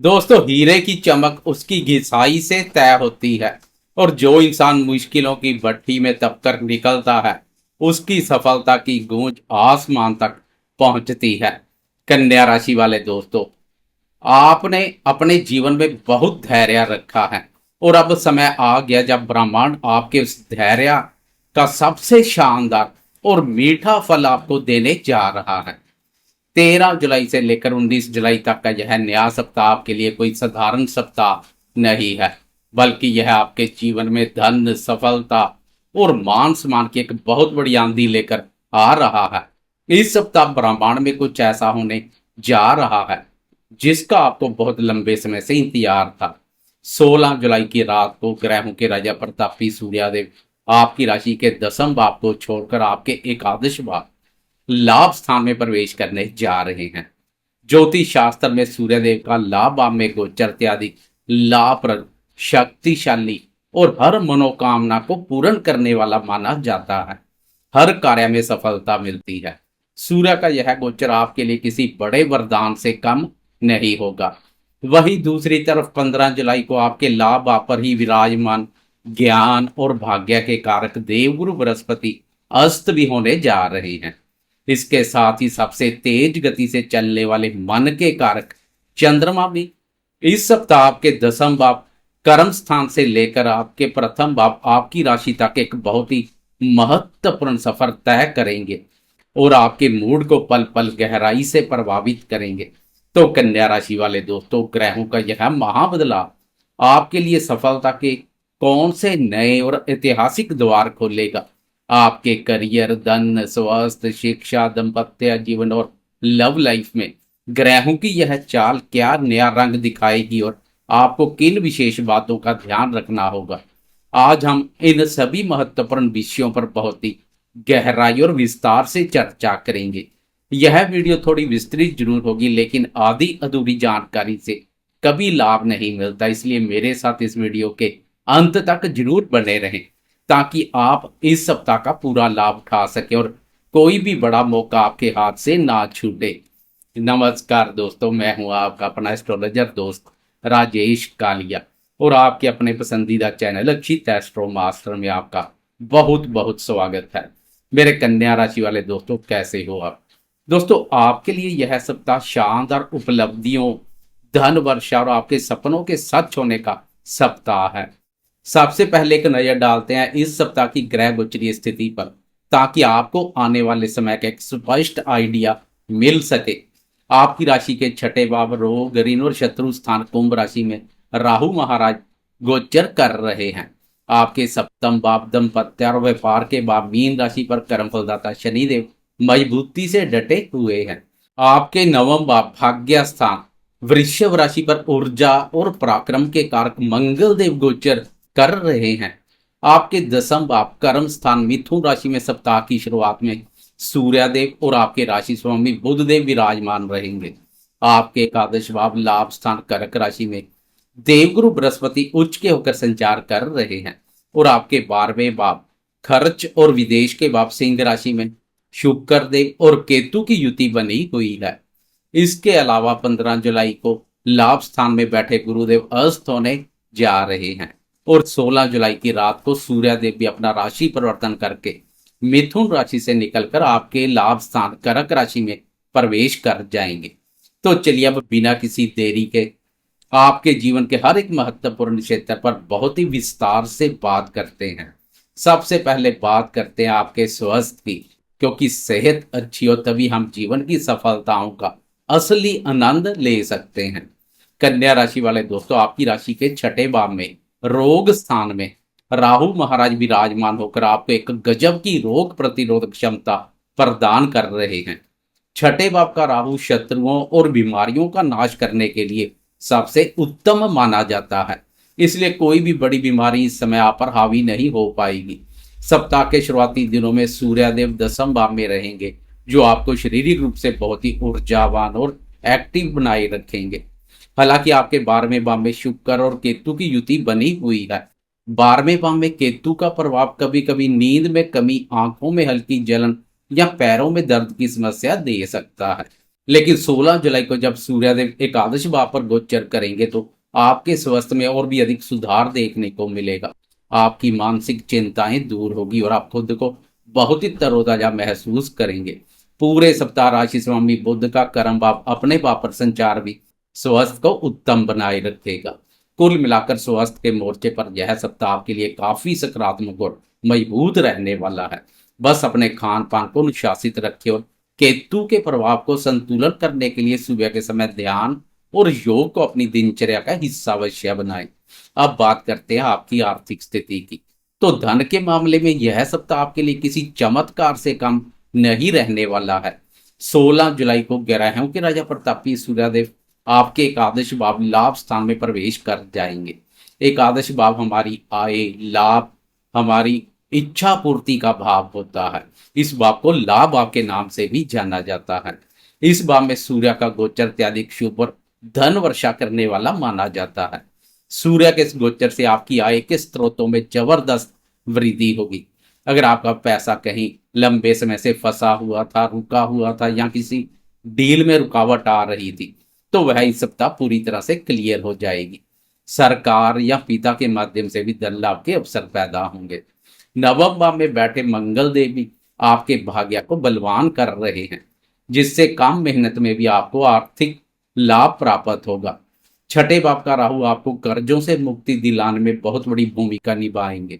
दोस्तों, हीरे की चमक उसकी घिसाई से तय होती है। और जो इंसान मुश्किलों की भट्ठी में दबकर निकलता है, उसकी सफलता की गूंज आसमान तक पहुंचती है। कन्या राशि वाले दोस्तों, आपने अपने जीवन में बहुत धैर्य रखा है और अब समय आ गया जब ब्रह्मांड आपके उस धैर्य का सबसे शानदार और मीठा फल आपको देने जा रहा है। 13 जुलाई से लेकर 19 जुलाई तक का यह नया सप्ताह आपके लिए कोई साधारण सप्ताह नहीं है, बल्कि यह आपके जीवन में धन, सफलता और मान सम्मान की एक बहुत बड़ी आंधी लेकर आ रहा है। इस सप्ताह ब्रह्मांड में कुछ ऐसा होने जा रहा है जिसका आपको बहुत लंबे समय से इंतजार था। 16 जुलाई की रात को ग्रहों के राजा प्रतापी सूर्यदेव आपकी राशि के दसम भाव को छोड़कर आपके एकादश भाव लाभ स्थान में प्रवेश करने जा रहे हैं। ज्योतिष शास्त्र में सूर्यदेव का लाभ भाव में गोचर अत्यधिक लाभप्रद, शक्तिशाली और हर मनोकामना को पूर्ण करने वाला माना जाता है। हर कार्य में सफलता मिलती है। सूर्य का यह गोचर आपके लिए किसी बड़े वरदान से कम नहीं होगा। वहीं दूसरी तरफ 15 जुलाई को आपके लाभ भाव पर ही विराजमान ज्ञान और भाग्य के कारक देवगुरु बृहस्पति अस्त भी होने जा रहे हैं। इसके साथ ही सबसे तेज गति से चलने वाले मन के कारक चंद्रमा भी इस सप्ताह आपके दसम भाव कर्म स्थान से लेकर आपके प्रथम भाव आपकी राशि तक एक बहुत ही महत्वपूर्ण सफर तय करेंगे और आपके मूड को पल पल गहराई से प्रभावित करेंगे। तो कन्या राशि वाले दोस्तों, ग्रहों का यह महाबदलाव आपके लिए सफलता के कौन से नए और ऐतिहासिक द्वार खोलेगा। आपके करियर, धन, स्वास्थ्य, शिक्षा, दाम्पत्य जीवन और लव लाइफ में ग्रहों की यह चाल क्या नया रंग दिखाएगी और आपको किन विशेष बातों का ध्यान रखना होगा। आज हम इन सभी महत्वपूर्ण विषयों पर बहुत ही गहराई और विस्तार से चर्चा करेंगे। यह वीडियो थोड़ी विस्तृत जरूर होगी, लेकिन आधी अधूरी जानकारी से कभी लाभ नहीं मिलता, इसलिए मेरे साथ इस वीडियो के अंत तक जरूर बने रहें ताकि आप इस सप्ताह का पूरा लाभ उठा सकें और कोई भी बड़ा मौका आपके हाथ से ना छूटे। नमस्कार दोस्तों, मैं हूं आपका अपना एस्ट्रोलॉजर दोस्त राजेश कालिया और आपके अपने पसंदीदा चैनल अक्षित एस्ट्रो मास्टर में आपका बहुत बहुत स्वागत है। मेरे कन्या राशि वाले दोस्तों, कैसे हो आप? दोस्तों, आपके लिए यह सप्ताह शानदार उपलब्धियों, धन वर्षा और आपके सपनों के सच होने का सप्ताह है। सबसे पहले एक नजर डालते हैं इस सप्ताह की ग्रह गोचरीय स्थिति पर, ताकि आपको आने वाले समय का एक स्पष्ट आइडिया मिल सके। आपकी राशि के छठे भाव रोग, ऋण और शत्रु स्थान कुंभ राशि में राहु महाराज गोचर कर रहे हैं। आपके सप्तम भाव दाम्पत्य और व्यापार के भाव मीन राशि पर कर्म फलदाता शनिदेव मजबूती से डटे हुए हैं। आपके नवम भाव भाग्य स्थान वृषभ राशि पर ऊर्जा और पराक्रम के कारक मंगल देव गोचर कर रहे हैं। आपके दसम भाव कर्म स्थान मिथुन राशि में सप्ताह की शुरुआत में सूर्यदेव और आपके राशि स्वामी बुध देव विराजमान रहेंगे। आपके एकादश भाव लाभ स्थान कर्क राशि में देवगुरु बृहस्पति उच्च के होकर संचार कर रहे हैं और आपके 12वें भाव खर्च और विदेश के भाव सिंह राशि में शुक्र देव और केतु की युति बनी हुई है। इसके अलावा 15 जुलाई को लाभ स्थान में बैठे गुरुदेव अस्त होने जा रहे हैं और 16 जुलाई की रात को सूर्यदेव भी अपना राशि परिवर्तन करके मिथुन राशि से निकलकर आपके लाभ स्थान कर्क राशि में प्रवेश कर जाएंगे। तो चलिए अब बिना किसी देरी के आपके जीवन के हर एक महत्वपूर्ण क्षेत्र पर बहुत ही विस्तार से बात करते हैं। सबसे पहले बात करते हैं आपके स्वास्थ्य की, क्योंकि सेहत अच्छी हो तभी हम जीवन की सफलताओं का असली आनंद ले सकते हैं। कन्या राशि वाले दोस्तों, आपकी राशि के छठे भाव में रोग स्थान में राहु महाराज विराजमान होकर आपको एक गजब की रोग प्रतिरोधक क्षमता प्रदान कर रहे हैं। छठे भाव का राहु शत्रुओं और बीमारियों का नाश करने के लिए सबसे उत्तम माना जाता है, इसलिए कोई भी बड़ी बीमारी इस समय आप पर हावी नहीं हो पाएगी। सप्ताह के शुरुआती दिनों में सूर्यदेव दसम भाव में रहेंगे, जो आपको शारीरिक रूप से बहुत ही ऊर्जावान और एक्टिव बनाए रखेंगे। हालांकि आपके 12वें भाव में शुक्र और केतु की युति बनी हुई है। 12वें भाव में केतु का प्रभाव कभी कभी नींद में कमी, आंखों में हल्की जलन या पैरों में दर्द की समस्या दे सकता है। लेकिन 16 जुलाई को जब सूर्यदेव एकादश भाव पर गोचर करेंगे तो आपके स्वास्थ्य में और भी अधिक सुधार देखने को मिलेगा। आपकी मानसिक चिंताएं दूर होगी और आप खुद को बहुत ही तरोताजा महसूस करेंगे। पूरे सप्ताह राशि स्वामी बुध का कर्म भाव अपने भाव पर संचार भी स्वास्थ्य को उत्तम बनाए रखेगा। कुल मिलाकर स्वास्थ्य के मोर्चे पर यह सप्ताह आपके लिए काफी सकारात्मक और मजबूत रहने वाला है। बस अपने खान पान को अनुशासित रखें और केतु के प्रभाव को संतुलन करने के लिए सुबह के समय ध्यान और योग को अपनी दिनचर्या का हिस्सा अवश्य बनाएं। अब बात करते हैं आपकी आर्थिक स्थिति की। तो धन के मामले में यह सप्ताह आपके लिए किसी चमत्कार से कम नहीं रहने वाला है। 16 जुलाई को ग्रहों के राजा प्रतापी सूर्यदेव आपके एकादश भाव लाभ स्थान में प्रवेश कर जाएंगे। एकादश भाव हमारी आय, लाभ, हमारी इच्छा पूर्ति का भाव होता है। इस भाव को लाभ भाव के नाम से भी जाना जाता है। इस भाव में सूर्य का गोचर अत्यधिक शुभ और धन वर्षा करने वाला माना जाता है। सूर्य के इस गोचर से आपकी आय के स्रोतों में जबरदस्त वृद्धि होगी। अगर आपका पैसा कहीं लंबे समय से फंसा हुआ था, रुका हुआ था या किसी डील में रुकावट आ रही थी, तो वह इस सप्ताह पूरी तरह से क्लियर हो जाएगी। सरकार या पिता के माध्यम से भी धन लाभ के अवसर पैदा होंगे। नवम भाव में बैठे मंगल देव भी आपके भाग्य को बलवान कर रहे हैं, जिससे कम मेहनत में भी आपको आर्थिक लाभ प्राप्त होगा। छठे भाव का राहु आपको कर्जों से मुक्ति दिलाने में बहुत बड़ी भूमिका निभाएंगे।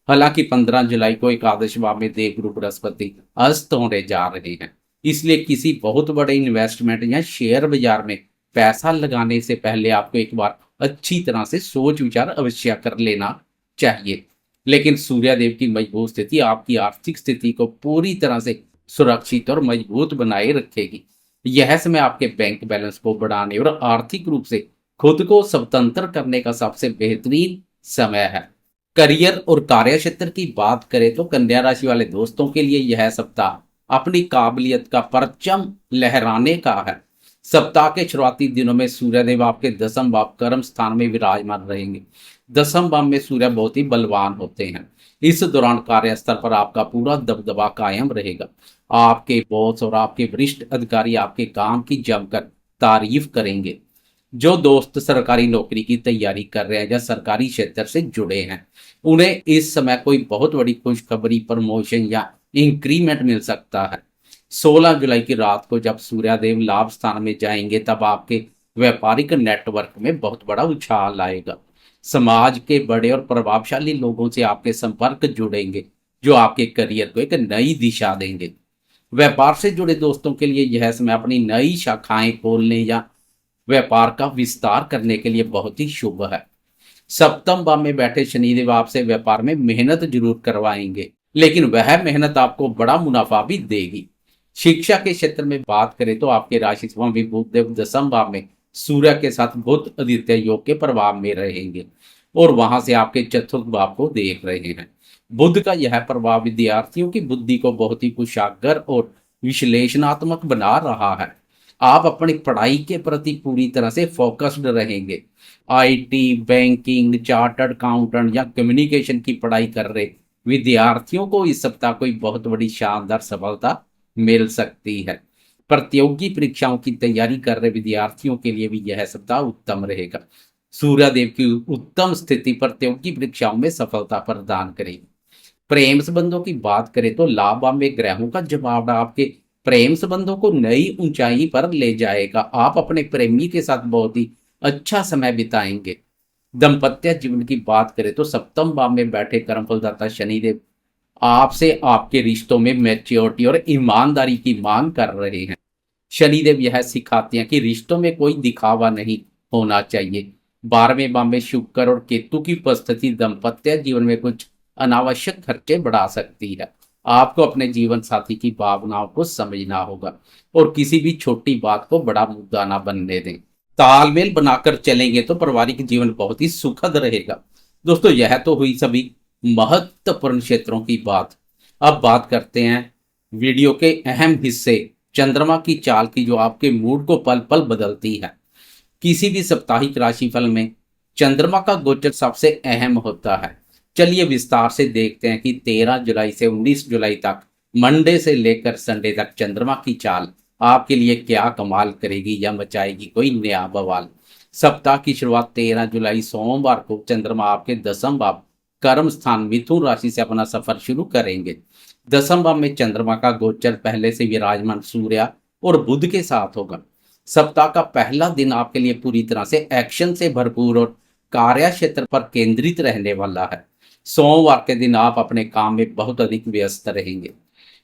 हालांकि 15 जुलाई को एकादश भाव में देवगुरु बृहस्पति अस्त होने जा रहे हैं, इसलिए किसी बहुत बड़े इन्वेस्टमेंट या शेयर बाजार में पैसा लगाने से पहले आपको एक बार अच्छी तरह से सोच विचार अवश्य कर लेना चाहिए। लेकिन सूर्यदेव की मजबूत स्थिति आपकी आर्थिक स्थिति को पूरी तरह से सुरक्षित और मजबूत बनाए रखेगी। यह समय आपके बैंक बैलेंस को बढ़ाने और आर्थिक रूप से खुद को स्वतंत्र करने का सबसे बेहतरीन समय है। करियर और कार्य क्षेत्र की बात करें तो कन्या राशि वाले दोस्तों के लिए यह सप्ताह अपनी काबिलियत का परचम लहराने का है। सप्ताह के शुरुआती दिनों में सूर्यदेव आपके दसम भाव कर्म स्थान में विराजमान रहेंगे। दसम भाव में सूर्य बहुत ही बलवान होते हैं। इस दौरान कार्यस्थल पर आपका पूरा दबदबा कायम रहेगा। आपके बॉस और आपके वरिष्ठ अधिकारी आपके काम की जमकर तारीफ करेंगे। जो दोस्त सरकारी नौकरी की तैयारी कर रहे हैं या सरकारी क्षेत्र से जुड़े हैं, उन्हें इस समय कोई बहुत बड़ी खुशखबरी, प्रमोशन या इंक्रीमेंट मिल सकता है। 16 जुलाई की रात को जब सूर्यदेव लाभ स्थान में जाएंगे, तब आपके व्यापारिक नेटवर्क में बहुत बड़ा उछाल आएगा। समाज के बड़े और प्रभावशाली लोगों से आपके संपर्क जुड़ेंगे, जो आपके करियर को एक नई दिशा देंगे। व्यापार से जुड़े दोस्तों के लिए यह समय अपनी नई शाखाएं खोलने या व्यापार का विस्तार करने के लिए बहुत ही शुभ है। सप्तम भाव में बैठे शनिदेव आपसे व्यापार में मेहनत जरूर करवाएंगे, लेकिन वह मेहनत आपको बड़ा मुनाफा भी देगी। शिक्षा के क्षेत्र में बात करें तो आपके राशि स्वामी बुधदेव दसम भाव में सूर्य के साथ बुध आदित्य योग के प्रभाव में रहेंगे और वहां से आपके चतुर्थ भाव को देख रहे हैं। बुध का यह प्रभाव विद्यार्थियों की बुद्धि को बहुत ही कुशाग्र और विश्लेषणात्मक बना रहा है। आप अपनी पढ़ाई के प्रति पूरी तरह से फोकस्ड रहेंगे। आईटी, बैंकिंग, चार्टर्ड अकाउंटेंट या कम्युनिकेशन की पढ़ाई कर रहे विद्यार्थियों को इस सप्ताह कोई बहुत बड़ी शानदार सफलता मिल सकती है। प्रतियोगी परीक्षाओं की तैयारी कर रहे विद्यार्थियों के लिए भी यह सप्ताह उत्तम रहेगा। सूर्यदेव की उत्तम स्थिति प्रतियोगी परीक्षाओं में सफलता प्रदान करेगी। प्रेम संबंधों की बात करें तो लाभ में ग्रहों का जमावड़ा आपके प्रेम संबंधों को नई ऊंचाई पर ले जाएगा। आप अपने प्रेमी के साथ बहुत ही अच्छा समय बिताएंगे। दाम्पत्य जीवन की बात करें तो सप्तम भाव में बैठे कर्मफलदाता शनिदेव आपसे आपके रिश्तों में मैच्योरिटी और ईमानदारी की मांग कर रहे हैं। शनिदेव यह सिखाते हैं कि रिश्तों में कोई दिखावा नहीं होना चाहिए। 12वें भाव में शुक्र और केतु की उपस्थिति दाम्पत्य जीवन में कुछ अनावश्यक खर्चे बढ़ा सकती है। आपको अपने जीवन साथी की भावनाओं को समझना होगा और किसी भी छोटी बात को बड़ा मुद्दा ना बनने दें। तालमेल बनाकर चलेंगे तो पारिवारिक जीवन बहुत ही सुखद रहेगा। दोस्तों, यह तो हुई सभी महत्वपूर्ण क्षेत्रों की बात। अब बात करते हैं वीडियो के अहम हिस्से चंद्रमा की चाल की, जो आपके मूड को पल पल बदलती है। किसी भी साप्ताहिक राशिफल में चंद्रमा का गोचर सबसे अहम होता है। चलिए विस्तार से देखते हैं कि 13 जुलाई से 19 जुलाई तक, मंडे से लेकर संडे तक चंद्रमा की चाल आपके लिए क्या कमाल करेगी या मचाएगी कोई नया बवाल। सप्ताह की शुरुआत 13 जुलाई सोमवार को चंद्रमा आपके दसम भाव कर्म स्थान मिथुन राशि से अपना सफर शुरू करेंगे। दसम भाव में चंद्रमा का गोचर पहले से विराजमान सूर्य और बुध के साथ होगा। सप्ताह का पहला दिन आपके लिए पूरी तरह से एक्शन से भरपूर और कार्य क्षेत्र पर केंद्रित रहने वाला है। सोमवार के दिन आप अपने काम में बहुत अधिक व्यस्त रहेंगे।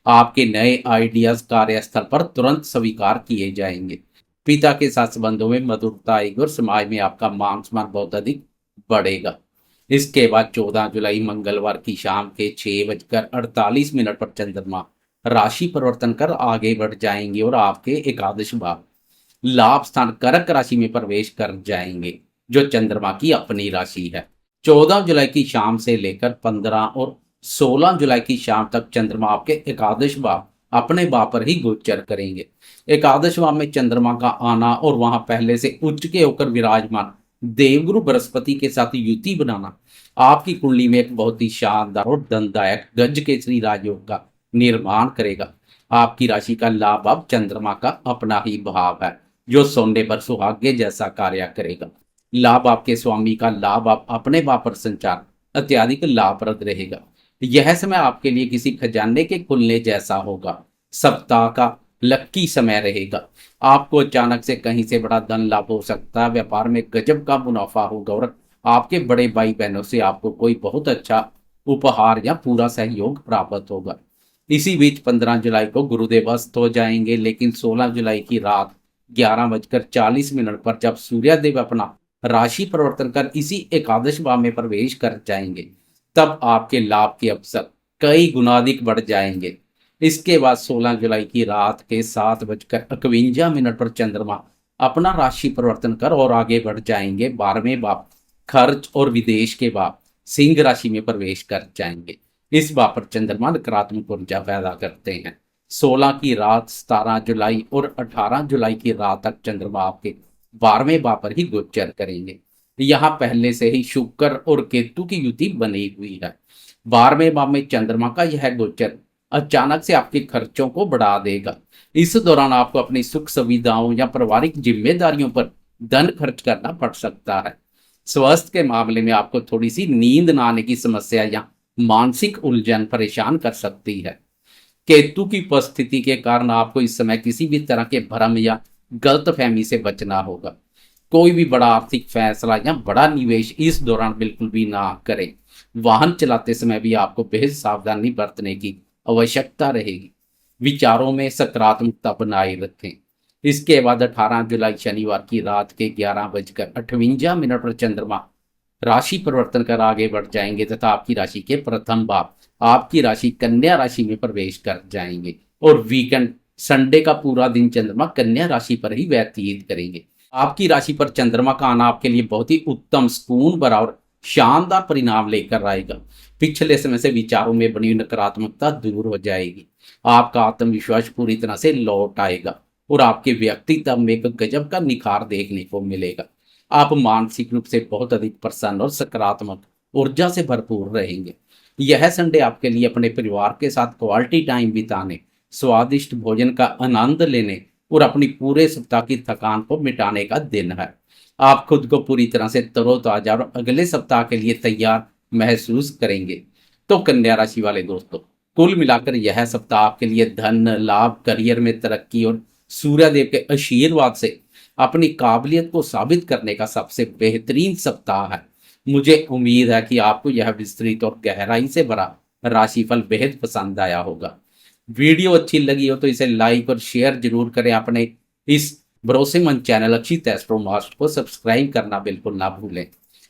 आपके नए आइडियाज कार्यस्थल पर तुरंत स्वीकार किए जाएंगे। पिता के साथ संबंधों में मधुरता आएगी और समाज में आपका मान सम्मान बहुत अधिक बढ़ेगा। इसके बाद 14 जुलाई मंगलवार की शाम के 6:48 पर चंद्रमा राशि परिवर्तन कर आगे बढ़ जाएंगे और आपके एकादश भाव लाभ स्थान कर्क राशि में प्रवेश कर जाएंगे, जो चंद्रमा की अपनी राशि है। 14 जुलाई की शाम से लेकर 15 और 16 जुलाई की शाम तक चंद्रमा आपके एकादश भाव अपने भाव पर ही गोचर करेंगे। एकादश भाव में चंद्रमा का आना और वहां पहले से उच्च के होकर विराजमान देवगुरु बृहस्पति के साथ युति बनाना आपकी कुंडली में एक बहुत ही शानदार और धनदायक गज केसरी राजयोग का निर्माण करेगा। आपकी राशि का लाभ अब चंद्रमा का अपना ही भाव है, जो सोने पर सुहागे जैसा कार्य करेगा। लाभ आपके स्वामी का लाभ आप अपने भाव पर संचार अत्यधिक लाभप्रद रहेगा। यह समय आपके लिए किसी खजाने के खुलने जैसा होगा। सप्ताह का लक्की समय रहेगा। आपको अचानक से कहीं से बड़ा धन लाभ हो सकता है। व्यापार में गजब का मुनाफा होगा और आपके बड़े भाई बहनों से आपको कोई बहुत अच्छा उपहार या पूरा सहयोग प्राप्त होगा। इसी बीच 15 जुलाई को गुरुदेव अस्त हो जाएंगे, लेकिन 16 जुलाई की रात 11:40 पर जब सूर्यदेव अपना राशि परिवर्तन कर इसी एकादश भाव में प्रवेश कर जाएंगे, तब आपके लाभ के अवसर कई गुणाधिक बढ़ जाएंगे। इसके बाद 16 जुलाई की रात के 7:51 पर चंद्रमा अपना राशि परिवर्तन कर और आगे बढ़ जाएंगे 12वें भाव खर्च और विदेश के भाव सिंह राशि में प्रवेश कर जाएंगे। इस भाव पर चंद्रमा नकारात्मक ऊर्जा पैदा करते हैं। 16 की रात 17 जुलाई और 18 जुलाई की रात तक चंद्रमा आपके 12वें भाव पर ही गोचर करेंगे। यहाँ पहले से ही शुक्र और केतु की युति बनी हुई है। 12वें भाव में चंद्रमा का यह गोचर अचानक से आपके खर्चों को बढ़ा देगा। इस दौरान आपको अपनी सुख सुविधाओं या पारिवारिक जिम्मेदारियों पर धन खर्च करना पड़ सकता है। स्वास्थ्य के मामले में आपको थोड़ी सी नींद न आने की समस्या या मानसिक उलझन परेशान कर सकती है। केतु की उपस्थिति के कारण आपको इस समय किसी भी तरह के भ्रम या गलतफहमी से बचना होगा। कोई भी बड़ा आर्थिक फैसला या बड़ा निवेश इस दौरान बिल्कुल भी ना करें। वाहन चलाते समय भी आपको बेहद सावधानी बरतने की आवश्यकता रहेगी। विचारों में सकारात्मकता बनाए रखें। इसके बाद 18 जुलाई शनिवार की रात के 11:58 पर चंद्रमा राशि परिवर्तन कर आगे बढ़ जाएंगे तथा आपकी राशि के प्रथम भाव आपकी राशि कन्या राशि में प्रवेश कर जाएंगे और वीकेंड संडे का पूरा दिन चंद्रमा कन्या राशि पर ही व्यतीत करेंगे। आपकी राशि पर चंद्रमा का आना आपके लिए बहुत ही उत्तम सुकून भरा और शानदार परिणाम लेकर आएगा। पिछले समय से विचारों में बनी नकारात्मकता दूर हो जाएगी। आपका आत्मविश्वास पूरी तरह से लौट आएगा और आपके व्यक्तित्व में एक गजब का निखार देखने को मिलेगा। आप मानसिक रूप से बहुत अधिक प्रसन्न और सकारात्मक ऊर्जा से भरपूर रहेंगे। यह संडे आपके लिए अपने परिवार के साथ क्वालिटी टाइम बिताने, स्वादिष्ट भोजन का आनंद लेने और अपनी पूरे सप्ताह की थकान को मिटाने का दिन है। आप खुद को पूरी तरह से तरोताजा और अगले सप्ताह के लिए तैयार महसूस करेंगे। तो कन्या राशि वाले दोस्तों, कुल मिलाकर यह सप्ताह आपके लिए धन लाभ, करियर में तरक्की और सूर्यदेव के आशीर्वाद से अपनी काबिलियत को साबित करने का सबसे बेहतरीन सप्ताह है। मुझे उम्मीद है कि आपको यह विस्तृत और गहराई से भरा राशिफल बेहद पसंद आया होगा। वीडियो अच्छी लगी हो तो इसे लाइक और शेयर जरूर करें। अपने इस भरोसेमंद चैनल अक्षित एस्ट्रोमास्ट को सब्सक्राइब करना बिल्कुल ना भूलें।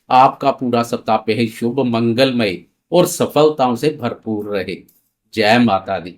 आपका पूरा सप्ताह बेहद शुभ, मंगलमय और सफलताओं से भरपूर रहे। जय माता दी।